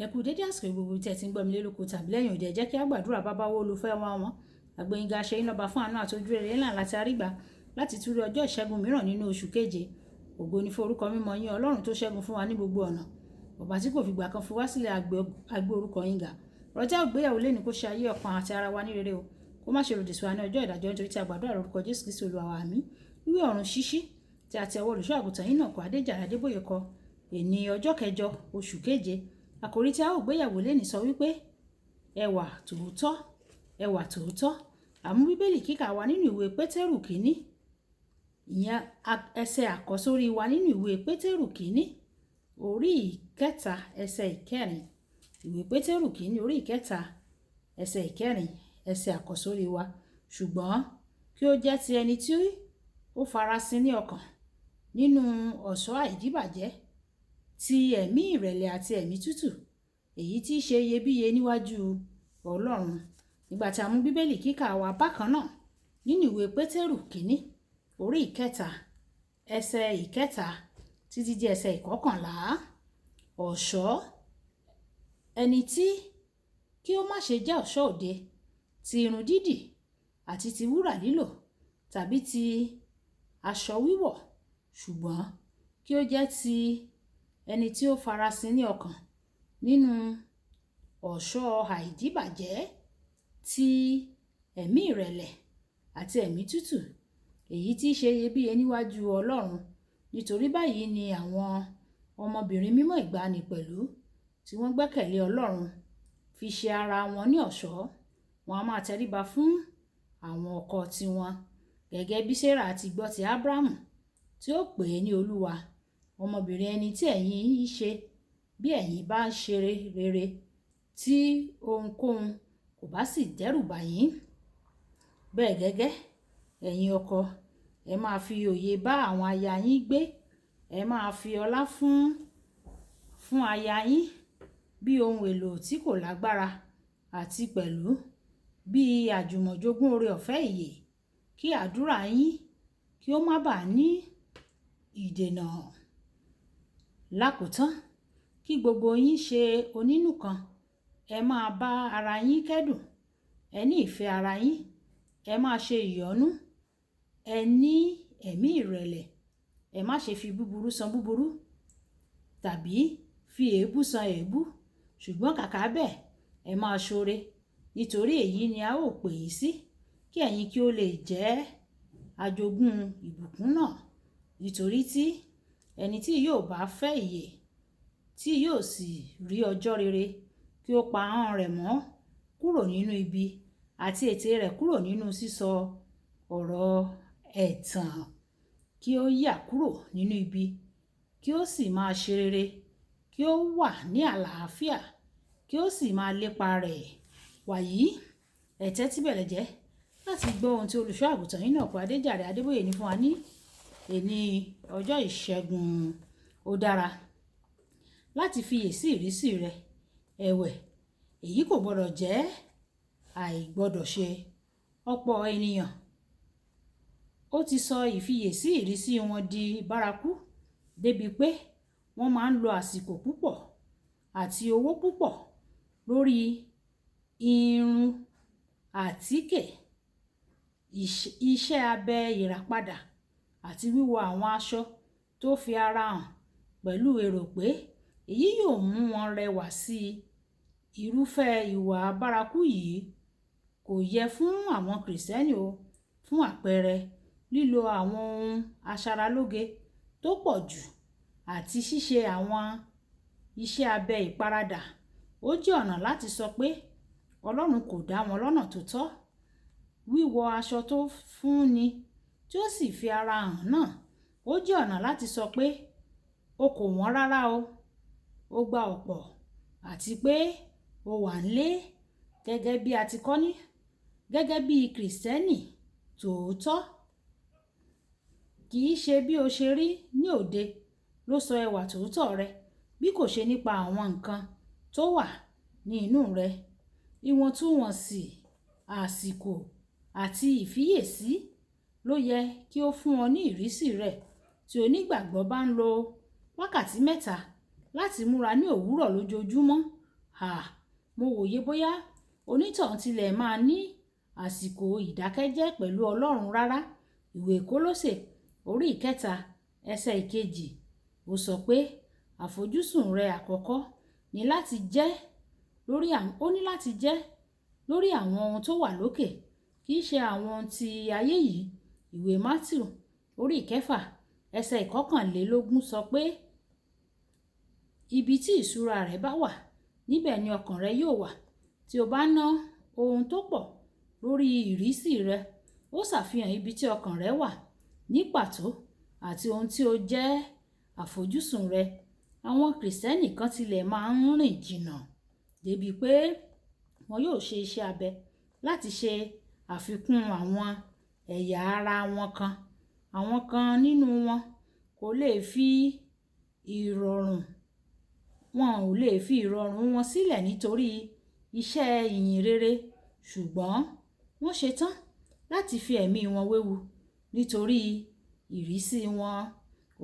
Ẹ kú dédé àsìkò gbogbo tí ẹ ti ń gbọ́ mi lórúkọ tàbí lẹ́yìn òde, ẹ jẹ́ kí á gbàdúrà. Bàbá wa olùfẹ́ wa wọn àgbẹ̀yìnga ṣe iná bá fún àánú àti ojú rere ńlá láti àrígbà láti tún rí ọjọ́ ìṣẹ́gun mìíràn nínú oṣù keje. Ògo ni fún orúkọ mímọ́ yín, Ọlọ́run tó ṣẹ́gun fún wa ní gbogbo ọ̀nà, ọba tí kò fìgbà kan fi wá sílẹ̀ àgbé orúkọ yín ga. Ọjọ́ ìgbéyàwó lẹ́ni kó ṣe ayé ọkàn àti ara wa ní rere o, kó má ṣe lòdì sí wa ní ọjọ́ ìdájọ́, nítorí tí a gbàdúrà lórúkọ Jésù Kristi Olúwa wa. Àmín. Ìwé ọ̀run ṣíṣí tí a ti ọwọ́ olùṣọ́ àgùntàn yín náà kọ Adéjàre Adébóyè kọ èní ọjọ́ kẹjọ oṣù keje. Àkòrí tí a ó gbéyàwó lẹ́ni sọ wípé ẹwà tòótọ́, ẹwà tòótọ́. Àmú bíbélì kíkà wa nínú ìwé Pétérù kínní, ìyẹn ẹsẹ̀ àkọ́sórí wa nínú ìwé Pétérù kínní orí ìkẹta ẹsẹ̀ ìkẹrin. Ìwé Pétérù kínní orí ìkẹta ẹsẹ̀ ìkẹrin, ẹsẹ̀ àkọ́sórí wa. Ṣùgbọ́n kí ó jẹ́ ti ẹni tí ó farasin ní ọkàn nínú ọ̀ṣọ́ àìdíbàjẹ́ ti ẹ̀mí ìrẹ̀lẹ̀ àti ẹ̀mí tútù, èyí tí í ṣe iyebíye níwájú Ọlọ́run. Nígbà tí a mú bíbélì kíkà wa bákan náà nínú ìwé Pétérù kínní orí ìkẹta ẹsẹ̀ ìkẹta títí di ẹsẹ̀ ìkọkànlá. Ọ̀ṣọ́ ẹni tí kí ó má ṣe jẹ́ ọ̀ṣọ́ òde ti irun dídì àti ti wúrà lílò tàbí ti aṣọ wíwọ̀, ṣùgbọ́n kí ó jẹ́ ti ẹni tí ó farasin ní ọkàn nínú ọ̀ṣọ́ àìdíbàjẹ́ ti ẹ̀mí ìrẹ̀lẹ̀ àti ẹ̀mí tútù, èyí tí í ṣe iyebíye níwájú Ọlọ́run. Nítorí báyìí ni àwọn ọmọbìnrin mímọ́ ìgbàanì pẹ̀lú tí wọ́n gbẹ́kẹ̀lé Ọlọ́run fi ṣe ara wọn ní ọ̀ṣọ́. Wọn a máa tẹríba fún àwọn ọkọ tiwọn, gẹ́gẹ́ bí Sárà ti gbọ́ ti Ábúráhámù tí ó pè é ní Olúwa. Ọmọbìnrin ẹni tí ẹ̀yin ń ṣe bí ẹ̀yin bá ń ṣe rere, tí ohunkóhun kò bá sì dẹ́rù bà yín. Bẹ́ẹ̀ gẹ́gẹ́ ẹ̀yin ọkọ, ẹ máa fi òye bá àwọn aya yín gbé, ẹ máa fi ọlá fún aya yín bí ohun èlò tí kò lágbára, àti pẹ̀lú bí àjùmọ̀jogún oore ọ̀fẹ́ ìyè, kí àdúrà yín kí ó má bàa ní ìdènà. Lákòótán, kí gbogbo yín ṣe onínú kan, ẹ máa bá ara yín kẹ́dùn, ẹ ní ìfẹ́ ara yín, ẹ máa ṣe ìyọ́nú, ẹ ní ẹ̀mí ìrẹ̀lẹ̀, ẹ má ṣe fi búburú san búburú tàbí fi èébú san èébú, ṣùgbọ́n kàkà bẹ́ẹ̀ ẹ máa ṣoore, nítorí èyí ni a ó pè yín sí, kí ẹ̀yin kí ó lè jẹ́ ajogún ìbùkún náà. Nítorí tí ẹni tí yóò bá fẹ́ ìyè tí yóò sì rí ọjọ́ rere, kí ó pa ahọ́n rẹ̀ mọ́ kúrò nínú ibi àti ètè rẹ̀ kúrò nínú sísọ ọ̀rọ̀ ẹ̀tàn, kí ó yà kúrò nínú ibi, kí ó sì máa ṣe rere, kí ó wà ní àlàáfíà, kí ó sì máa lépa rẹ̀. Wàyí ẹ tẹ́tí bẹ̀lẹ̀ jẹ́ láti gbọ́ ohun tí olùṣọ́ àgùntàn yín náà kọ Adéjàre Adébóyè ní fún wa ní èní ọjọ́ ìṣẹ́gun. Ó dára láti fiyèsí ìrísí rẹ, ẹ̀wẹ̀ èyí kò gbọdọ̀ jẹ́ àìgbọdọ̀ ṣe. Ọ̀pọ̀ ènìyàn ó ti sọ ìfiyèsí ìrísí wọn di bárakú, débi pé wọ́n máa ń lo àsìkò púpọ̀ àti owó púpọ̀ lórí irun àtíkè, iṣẹ́ abẹ ìràpadà àti wíwọ àwọn aṣọ tó fi ara hàn, pẹ̀lú èrò pé èyí yóò mú wọn rẹwà sí i. Irúfẹ́ ìwà bárakú yìí kò yẹ fún àwọn Kìrìsìtẹ́nì o. Fún àpẹẹrẹ, lílo àwọn ohun aṣaralóge tó pọ̀ jù àti ṣíṣe àwọn iṣẹ́ abẹ ìparadà, ó jẹ́ ọ̀nà láti sọ pé Ọlọ́run kò dá wọn lọ́nà tó tọ́. Wíwọ aṣọ tó fúnni tí ó sì fi ara hàn náà, ó jẹ́ ọ̀nà láti sọ pé o kò wọ́n rárá o, ó gba ọ̀pọ̀, àti pé o wà nílé gẹ́gẹ́ bí a ti kọ́ ní gẹ́gẹ́ bí Kìrìsìtẹ́nì tòótọ́. Kì í ṣe bí o ṣe rí ní òde ló sọ ẹwà tòótọ́ rẹ, bí kò ṣe nípa àwọn nǹkan tó wà ní inú rẹ. Ìwọ̀ntúnwọ̀nsì, àsìkò àti ìfiyèsí ló yẹ kí ó fún ọ ní ìrísí rẹ. Tí onígbàgbọ́ bá ń lo wákàtí 3 láti múra ní òwúrọ̀ lójoojúmọ́, mo wòye bóyá onítọ̀hún tilẹ̀ máa ní àsìkò ìdákẹ́jẹ́ pẹ̀lú Ọlọ́run rárá. Ìwé Kólósè orí ìkẹta ẹsẹ̀ ìkejì ó sọ pé àfojúsùn rẹ àkọ́kọ́ ní láti jẹ́ lórí àwọn ohun tó wà lókè, kì í ṣe àwọn ti ayé yìí. Ìwé Mátíù orí ìkẹfà ẹsẹ̀ ìkọkànlélógún sọ pé ibi tí ìṣúra rẹ bá wà, níbẹ̀ ni ọkàn rẹ yóò wà. Tí o bá ná ohun tó pọ̀ lórí ìrísí rẹ, ó ṣàfihàn ibi tí ọkàn rẹ wà ní pàtó àti ohun tí ó jẹ́ àfojúsùn rẹ. Àwọn Kìrìsìtẹ́nì kan tilẹ̀ máa ń rìn jìnnà débi pé wọn yóò ṣe iṣẹ́ abẹ láti ṣe àfikún àwọn ẹ̀yà ara wọn kan. Àwọn kan nínú wọn kò lè fi ìrọ̀rùn wọn sílẹ̀ nítorí iṣẹ́ ìyìn rere, ṣùgbọ́n wọ́n ṣetán láti fi ẹ̀mí wọn wéwu nítorí ìrísí wọn.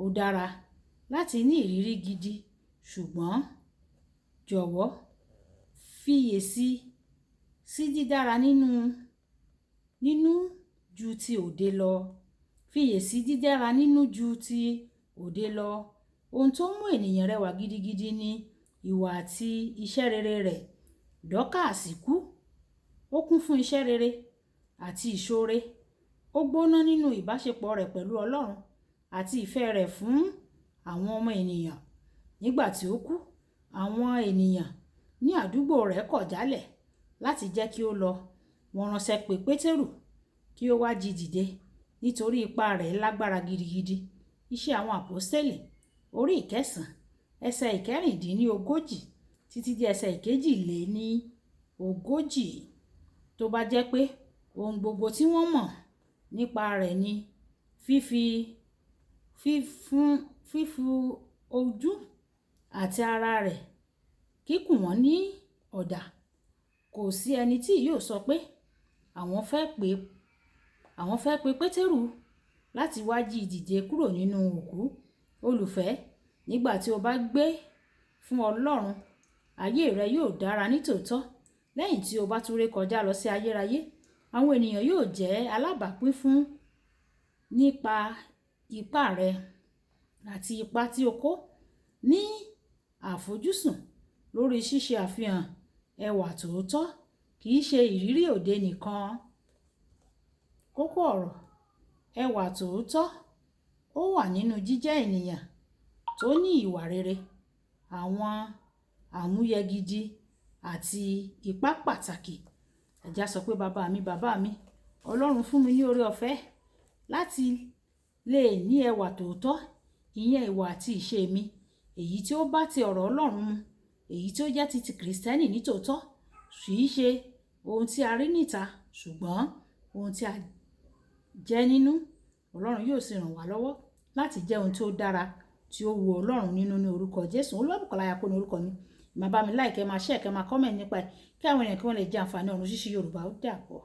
Ó dára láti ní ìrírí gidi, ṣùgbọ́n jọ̀wọ́ fiyèsí sí dídára nínú ju ti òde lọ. Fiyèsí dídára nínú ju ti òde lọ. Ohun tó mú ènìyàn rẹwà gidigidi ni ìwà àti iṣẹ́ rere rẹ̀. Dọ́kàsì kú, ó kún fún iṣẹ́ rere àti ìṣoore. Ó gbóná nínú ìbáṣepọ̀ rẹ̀ pẹ̀lú Ọlọ́run àti ìfẹ́ rẹ̀ fún àwọn ọmọ ènìyàn. Nígbà tí ó kú, àwọn ènìyàn ní àdúgbò rẹ̀ kọ̀ jálẹ̀ láti jẹ́ kí ó lọ. Wọ́n ránṣẹ́ pé Pétérù kí ó wá jí dìde nítorí ipa rẹ̀ lágbára gidigidi. Iṣẹ́ àwọn Àpọ́stélì orí ìkẹsàn ẹsẹ̀ ìkẹrìndínlógójì títí di ẹsẹ̀ ìkejìléníogójì. Tó bá jẹ́ pé ohun gbogbo tí wọ́n mọ̀ nípa rẹ̀ ni fífu ojú àti ara rẹ̀ kíkùn wọ́n ní ọ̀dà, kò sí ẹni tí yóò sọ pé àwọn fẹ́ pe Pétérù láti wá jí dìde kúrò nínú òkú. Olùfẹ́, nígbà tí o bá gbé fún Ọlọ́run, ayé rẹ yóò dára nítòótọ́. Lẹ́yìn tí o bá tún ré kọjá lọ sí ayérayé, àwọn ènìyàn yóò jẹ́ alábàápín fún nípa ipá rẹ àti ipa tí o kó ní àfojúsùn lórí ṣíṣe àfihàn ẹwà tòótọ́, kì í ṣe ìrírí òde nìkan. Kókó ọ̀rọ̀: ẹwà tòótọ́ ó wà nínú jíjẹ́ ènìyàn tó ní ìwà rere, àwọn àmúyẹ gidi àti ipá pàtàkì. Ẹ jẹ́ á sọ pé bàbá mi, Ọlọ́run fún mi ní oore ọ̀fẹ́ láti lè ní ẹwà tòótọ́, ìyẹn ìwà àti ìṣe mi, èyí tí ó bá ti ọ̀rọ̀ Ọlọ́run mu, èyí tí ó jẹ́ ti Kìrìsìtẹ́nì nítòótọ́, kì í ṣe ohun tí a rí níta, ṣùgbọ́n ohun tí a jẹ́ nínú. Ọlọ́run yóò sì ràn wá lọ́wọ́ láti jẹ́ ohun tí ó dára, tí ó wu Ọlọ́run nínú ní orúkọ Jésù. Olúwabùkọ́lá Ayákó ní orúkọ mi. Máa bá mi like, máa share, máa comment nípa ẹ̀ kí àwọn ènìyàn kí wọ́n lè jẹ àǹfààní ọ̀run ṣíṣí Yorùbá. Ó dàbọ̀.